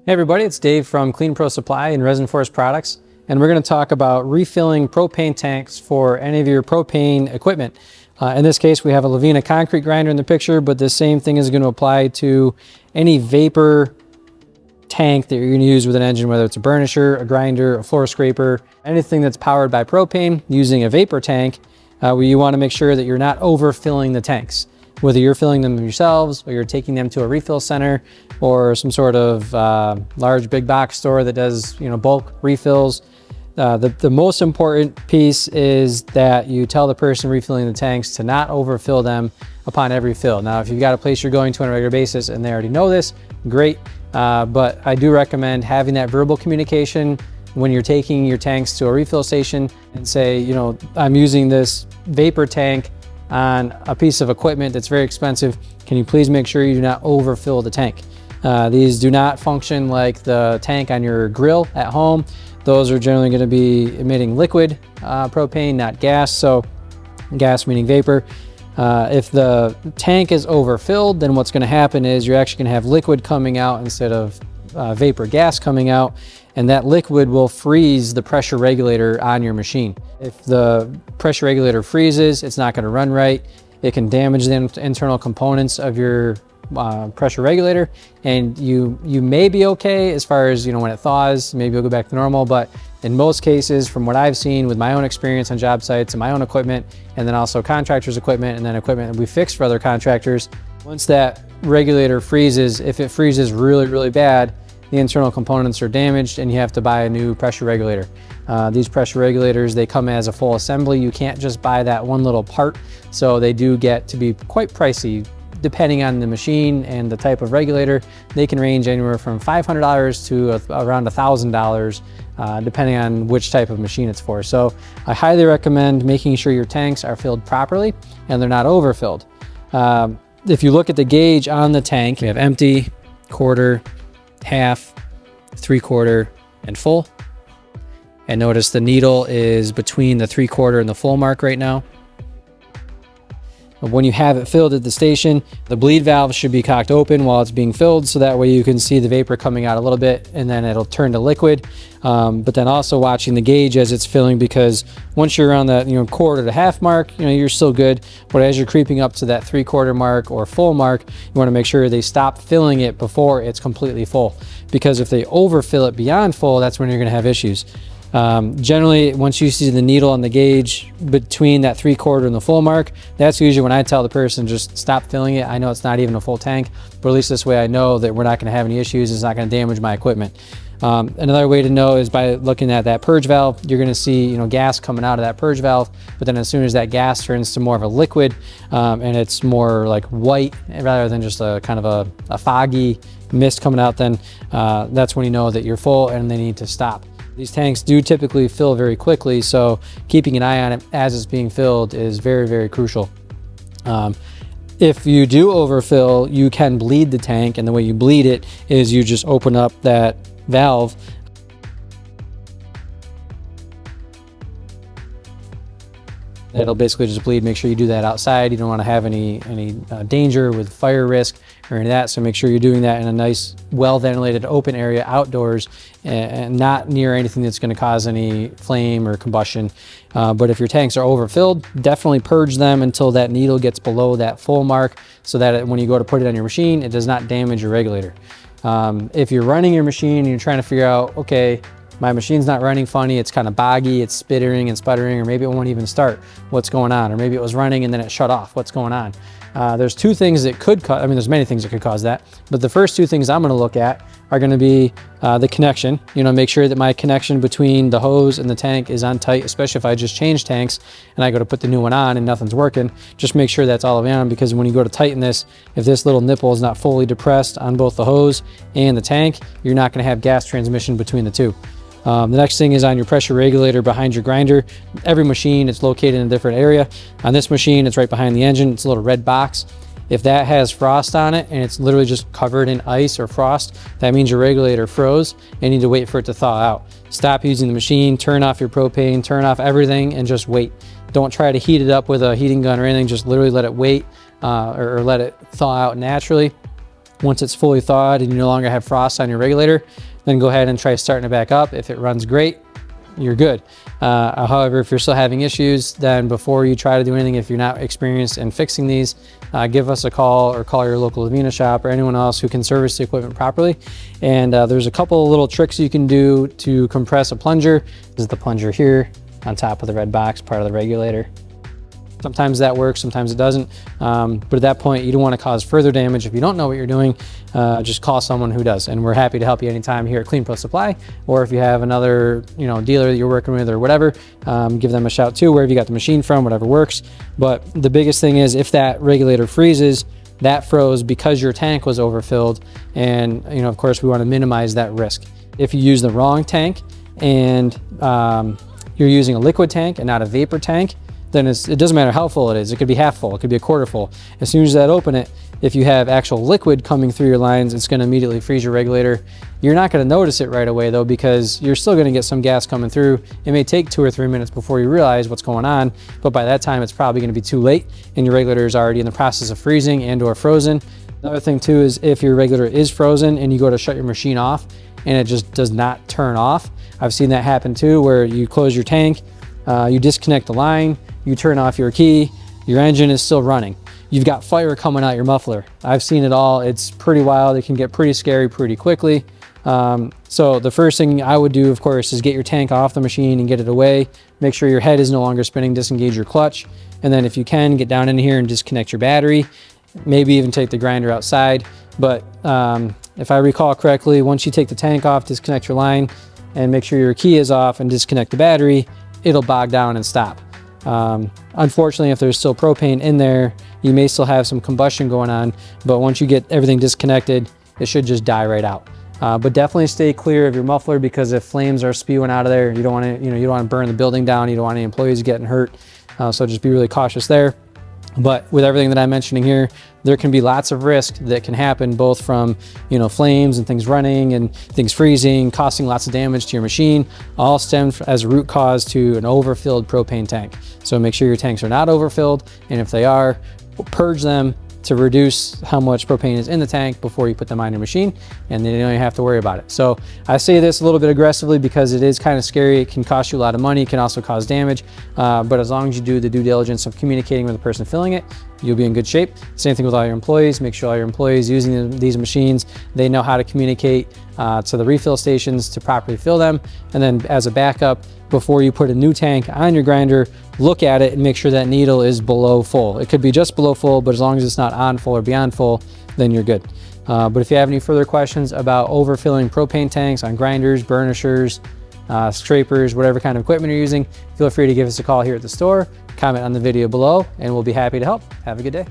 Hey everybody, it's Dave from Clean Pro Supply and Resin Force Products, and we're going to talk about refilling propane tanks for any of your propane equipment. In this case, we have a Lavina concrete grinder in the picture, but the same thing is going to apply to any vapor tank that you're going to use with an engine, whether it's a burnisher, a grinder, a floor scraper, anything that's powered by propane using a vapor tank, where you want to make sure that you're not overfilling the tanks. Whether you're filling them yourselves or you're taking them to a refill center or some sort of large big box store that does bulk refills. The most important piece is that you tell the person refilling the tanks to not overfill them upon every fill. Now, if you've got a place you're going to on a regular basis and they already know this, great. But I do recommend having that verbal communication when you're taking your tanks to a refill station and say, I'm using this vapor tank on a piece of equipment that's very expensive. Can you please make sure you do not overfill the tank? These do not function like the tank on your grill at home. Those are generally going to be emitting liquid propane, not gas. So gas meaning vapor. If the tank is overfilled, then what's going to happen is you're actually going to have liquid coming out instead of vapor gas coming out, and that liquid will freeze the pressure regulator on your machine. If the pressure regulator freezes, it's not going to run right. It can damage the internal components of your pressure regulator, and you may be okay as far as when it thaws, maybe it'll go back to normal. But in most cases, from what I've seen with my own experience on job sites and my own equipment, and then also contractors' equipment, and then equipment that we fix for other contractors, once that regulator freezes, if it freezes really, really bad, the internal components are damaged and you have to buy a new pressure regulator. These pressure regulators, they come as a full assembly. You can't just buy that one little part. So they do get to be quite pricey depending on the machine and the type of regulator. They can range anywhere from $500 to around $1,000 depending on which type of machine it's for. So I highly recommend making sure your tanks are filled properly and they're not overfilled. If you look at the gauge on the tank, we have empty, quarter, half, 3/4, and full. And notice the needle is between the 3/4 and the full mark right now. When you have it filled at the station, the bleed valve should be cocked open while it's being filled, so that way you can see the vapor coming out a little bit and then it'll turn to liquid. But then also watching the gauge as it's filling, because once you're around that quarter to half mark, you're still good. But as you're creeping up to that 3/4 mark or full mark, you want to make sure they stop filling it before it's completely full. Because if they overfill it beyond full, that's when you're going to have issues. Generally, once you see the needle on the gauge between that 3/4 and the full mark, that's usually when I tell the person just stop filling it. I know it's not even a full tank, but at least this way I know that we're not going to have any issues. It's not going to damage my equipment. Another way to know is by looking at that purge valve. You're going to see gas coming out of that purge valve, but then as soon as that gas turns to more of a liquid and it's more like white rather than just a kind of a foggy mist coming out, then that's when you know that you're full and they need to stop. These tanks do typically fill very quickly, so keeping an eye on it as it's being filled is very, very crucial. If you do overfill, you can bleed the tank, and the way you bleed it is you just open up that valve. It'll basically just bleed. Make sure you do that outside. You don't want to have any danger with fire risk or any of that, so make sure you're doing that in a nice, well-ventilated open area outdoors and not near anything that's going to cause any flame or combustion. But if your tanks are overfilled, definitely purge them until that needle gets below that full mark, so that when you go to put it on your machine, it does not damage your regulator. If you're running your machine and you're trying to figure out, okay, my machine's not running funny, it's kind of boggy, it's spittering and sputtering, or maybe it won't even start, what's going on? Or maybe it was running and then it shut off, what's going on? There's two things that could cause, there's many things that could cause that, but the first two things I'm going to look at are going to be the connection. Make sure that my connection between the hose and the tank is on tight, especially if I just change tanks and I go to put the new one on and nothing's working. Just make sure that's all the way on, because when you go to tighten this, if this little nipple is not fully depressed on both the hose and the tank, you're not going to have gas transmission between the two. The next thing is on your pressure regulator behind your grinder. Every machine, it's located in a different area. On this machine, it's right behind the engine. It's a little red box. If that has frost on it and it's literally just covered in ice or frost, that means your regulator froze and you need to wait for it to thaw out. Stop using the machine, turn off your propane, turn off everything, and just wait. Don't try to heat it up with a heating gun or anything. Just literally let it wait or let it thaw out naturally. Once it's fully thawed and you no longer have frost on your regulator, then go ahead and try starting it back up. If it runs great, you're good. However, if you're still having issues, then before you try to do anything, if you're not experienced in fixing these, give us a call or call your local Lavina shop or anyone else who can service the equipment properly. And there's a couple of little tricks you can do to compress a plunger. This is the plunger here on top of the red box, part of the regulator. Sometimes that works, sometimes it doesn't. But at that point, you don't want to cause further damage. If you don't know what you're doing, just call someone who does. And we're happy to help you anytime here at Clean Pro Supply. Or if you have another dealer that you're working with or whatever, give them a shout too, wherever you got the machine from, whatever works. But the biggest thing is if that regulator freezes, that froze because your tank was overfilled. And of course, we want to minimize that risk. If you use the wrong tank and you're using a liquid tank and not a vapor tank, then it doesn't matter how full it is. It could be half full, it could be a quarter full. As soon as that open it, if you have actual liquid coming through your lines, it's gonna immediately freeze your regulator. You're not gonna notice it right away though, because you're still gonna get some gas coming through. It may take 2 or 3 minutes before you realize what's going on, but by that time, it's probably gonna be too late and your regulator is already in the process of freezing and or frozen. Another thing too is if your regulator is frozen and you go to shut your machine off and it just does not turn off. I've seen that happen too, where you close your tank, you disconnect the line, you turn off your key, your engine is still running. You've got fire coming out your muffler. I've seen it all. It's pretty wild. It can get pretty scary pretty quickly. So the first thing I would do, of course, is get your tank off the machine and get it away. Make sure your head is no longer spinning, disengage your clutch. And then if you can, get down in here and disconnect your battery. Maybe even take the grinder outside. But if I recall correctly, once you take the tank off, disconnect your line and make sure your key is off and disconnect the battery, it'll bog down and stop. Unfortunately, if there's still propane in there, you may still have some combustion going on, but once you get everything disconnected, it should just die right out. But definitely stay clear of your muffler, because if flames are spewing out of there, you don't want to, you don't want to burn the building down. You don't want any employees getting hurt. So just be really cautious there. But with everything that I'm mentioning here, there can be lots of risk that can happen, both from flames and things running and things freezing, causing lots of damage to your machine, all stem as a root cause to an overfilled propane tank. So make sure your tanks are not overfilled, and if they are, purge them to reduce how much propane is in the tank before you put them on your machine, and then you don't even have to worry about it. So I say this a little bit aggressively because it is kind of scary. It can cost you a lot of money. It can also cause damage. But as long as you do the due diligence of communicating with the person filling it, you'll be in good shape. Same thing with all your employees. Make sure all your employees using these machines, they know how to communicate to the refill stations to properly fill them. And then as a backup, before you put a new tank on your grinder, look at it and make sure that needle is below full. It could be just below full, but as long as it's not on full or beyond full, then you're good. But if you have any further questions about overfilling propane tanks on grinders, burnishers, scrapers, whatever kind of equipment you're using, feel free to give us a call here at the store, comment on the video below, and we'll be happy to help. Have a good day.